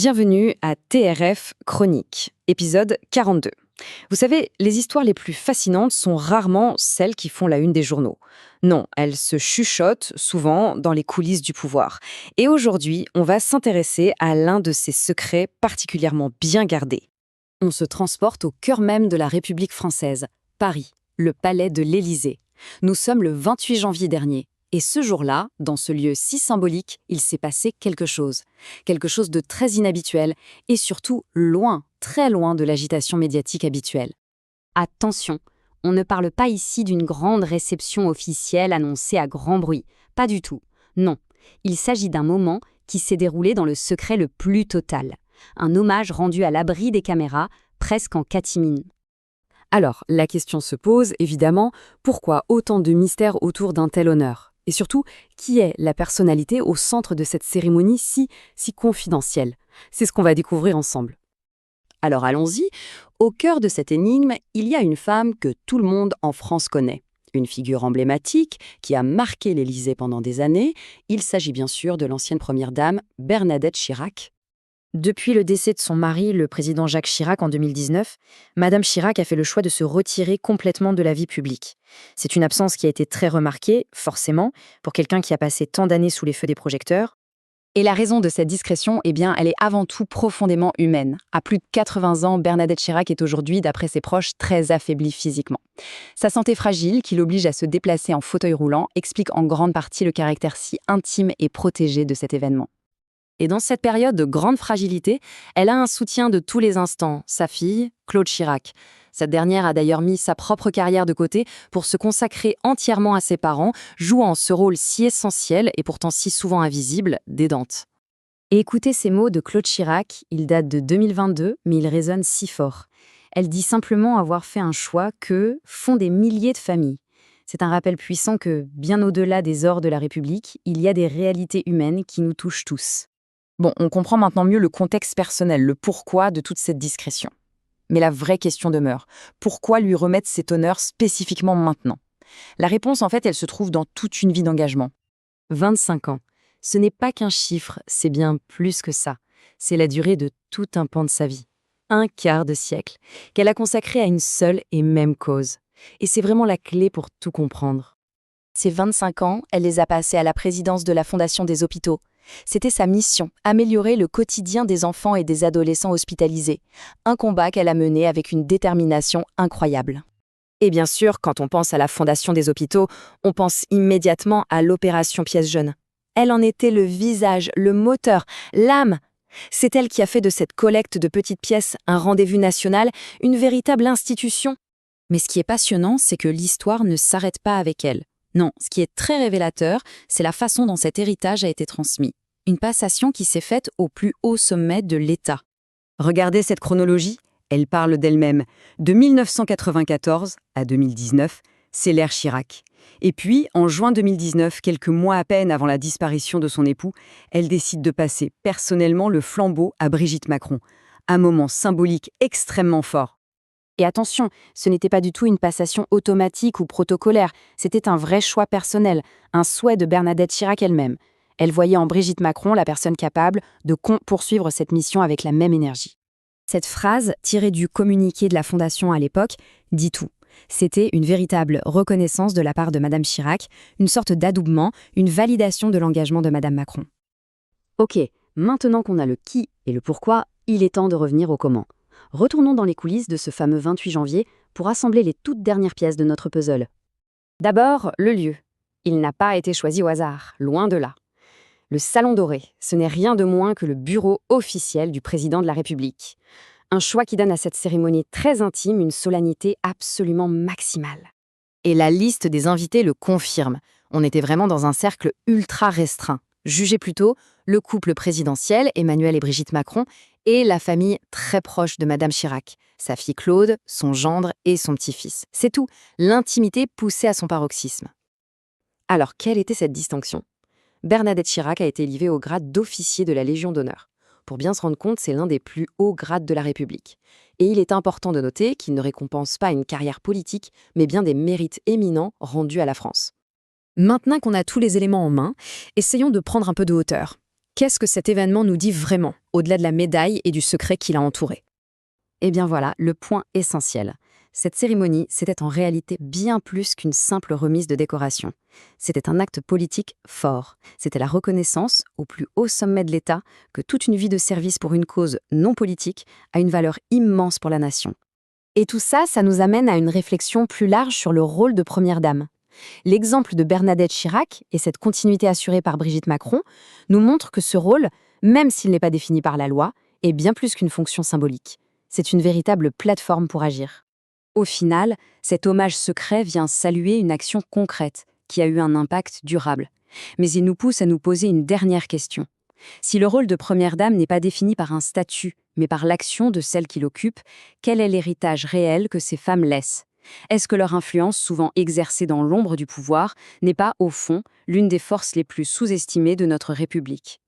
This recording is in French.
Bienvenue à TRF Chronique, épisode 42. Vous savez, les histoires les plus fascinantes sont rarement celles qui font la une des journaux. Non, elles se chuchotent souvent dans les coulisses du pouvoir. Et aujourd'hui, on va s'intéresser à l'un de ces secrets particulièrement bien gardés. On se transporte au cœur même de la République française, Paris, le palais de l'Élysée. Nous sommes le 28 janvier dernier. Et ce jour-là, dans ce lieu si symbolique, il s'est passé quelque chose. Quelque chose de très inhabituel et surtout loin, très loin de l'agitation médiatique habituelle. Attention, on ne parle pas ici d'une grande réception officielle annoncée à grand bruit. Pas du tout. Non, il s'agit d'un moment qui s'est déroulé dans le secret le plus total. Un hommage rendu à l'abri des caméras, presque en catimini. Alors, la question se pose, évidemment, pourquoi autant de mystères autour d'un tel honneur ? Et surtout, qui est la personnalité au centre de cette cérémonie si confidentielle? C'est ce qu'on va découvrir ensemble. Alors allons-y, au cœur de cette énigme, il y a une femme que tout le monde en France connaît. Une figure emblématique qui a marqué l'Élysée pendant des années. Il s'agit bien sûr de l'ancienne première dame Bernadette Chirac. Depuis le décès de son mari, le président Jacques Chirac, en 2019, Madame Chirac a fait le choix de se retirer complètement de la vie publique. C'est une absence qui a été très remarquée, forcément, pour quelqu'un qui a passé tant d'années sous les feux des projecteurs. Et la raison de cette discrétion, elle est avant tout profondément humaine. À plus de 80 ans, Bernadette Chirac est aujourd'hui, d'après ses proches, très affaiblie physiquement. Sa santé fragile, qui l'oblige à se déplacer en fauteuil roulant, explique en grande partie le caractère si intime et protégé de cet événement. Et dans cette période de grande fragilité, elle a un soutien de tous les instants, sa fille, Claude Chirac. Cette dernière a d'ailleurs mis sa propre carrière de côté pour se consacrer entièrement à ses parents, jouant ce rôle si essentiel et pourtant si souvent invisible, d'aidante. Et écoutez ces mots de Claude Chirac, ils datent de 2022, mais ils résonnent si fort. Elle dit simplement avoir fait un choix que font des milliers de familles. C'est un rappel puissant que, bien au-delà des ors de la République, il y a des réalités humaines qui nous touchent tous. Bon, on comprend maintenant mieux le contexte personnel, le pourquoi de toute cette discrétion. Mais la vraie question demeure, pourquoi lui remettre cet honneur spécifiquement maintenant? La réponse, elle se trouve dans toute une vie d'engagement. 25 ans, ce n'est pas qu'un chiffre, c'est bien plus que ça. C'est la durée de tout un pan de sa vie. Un quart de siècle, qu'elle a consacré à une seule et même cause. Et c'est vraiment la clé pour tout comprendre. Ces 25 ans, elle les a passés à la présidence de la Fondation des hôpitaux. C'était sa mission, améliorer le quotidien des enfants et des adolescents hospitalisés. Un combat qu'elle a mené avec une détermination incroyable. Et bien sûr, quand on pense à la Fondation des hôpitaux, on pense immédiatement à l'opération Pièce Jeune. Elle en était le visage, le moteur, l'âme. C'est elle qui a fait de cette collecte de petites pièces un rendez-vous national, une véritable institution. Mais ce qui est passionnant, c'est que l'histoire ne s'arrête pas avec elle. Non, ce qui est très révélateur, c'est la façon dont cet héritage a été transmis. Une passation qui s'est faite au plus haut sommet de l'État. Regardez cette chronologie, elle parle d'elle-même. De 1994 à 2019, c'est l'ère Chirac. Et puis, en juin 2019, quelques mois à peine avant la disparition de son époux, elle décide de passer personnellement le flambeau à Brigitte Macron. Un moment symbolique extrêmement fort. Et attention, ce n'était pas du tout une passation automatique ou protocolaire, c'était un vrai choix personnel, un souhait de Bernadette Chirac elle-même. Elle voyait en Brigitte Macron la personne capable de poursuivre cette mission avec la même énergie. Cette phrase, tirée du communiqué de la Fondation à l'époque, dit tout. C'était une véritable reconnaissance de la part de Madame Chirac, une sorte d'adoubement, une validation de l'engagement de Madame Macron. Ok, maintenant qu'on a le qui et le pourquoi, il est temps de revenir au comment. Retournons dans les coulisses de ce fameux 28 janvier pour assembler les toutes dernières pièces de notre puzzle. D'abord, le lieu. Il n'a pas été choisi au hasard, loin de là. Le Salon Doré, ce n'est rien de moins que le bureau officiel du président de la République. Un choix qui donne à cette cérémonie très intime une solennité absolument maximale. Et la liste des invités le confirme. On était vraiment dans un cercle ultra restreint. Jugez plutôt le couple présidentiel, Emmanuel et Brigitte Macron, et la famille très proche de Madame Chirac, sa fille Claude, son gendre et son petit-fils. C'est tout, l'intimité poussée à son paroxysme. Alors, quelle était cette distinction? Bernadette Chirac a été élevée au grade d'officier de la Légion d'honneur. Pour bien se rendre compte, c'est l'un des plus hauts grades de la République. Et il est important de noter qu'il ne récompense pas une carrière politique, mais bien des mérites éminents rendus à la France. Maintenant qu'on a tous les éléments en main, essayons de prendre un peu de hauteur. Qu'est-ce que cet événement nous dit vraiment, au-delà de la médaille et du secret qui l'a entouré? Eh bien voilà, le point essentiel. Cette cérémonie, c'était en réalité bien plus qu'une simple remise de décoration. C'était un acte politique fort. C'était la reconnaissance, au plus haut sommet de l'État, que toute une vie de service pour une cause non politique a une valeur immense pour la nation. Et tout ça, ça nous amène à une réflexion plus large sur le rôle de première dame. L'exemple de Bernadette Chirac et cette continuité assurée par Brigitte Macron nous montrent que ce rôle, même s'il n'est pas défini par la loi, est bien plus qu'une fonction symbolique. C'est une véritable plateforme pour agir. Au final, cet hommage secret vient saluer une action concrète qui a eu un impact durable. Mais il nous pousse à nous poser une dernière question. Si le rôle de première dame n'est pas défini par un statut, mais par l'action de celle qui l'occupe, quel est l'héritage réel que ces femmes laissent? Est-ce que leur influence, souvent exercée dans l'ombre du pouvoir, n'est pas, au fond, l'une des forces les plus sous-estimées de notre République?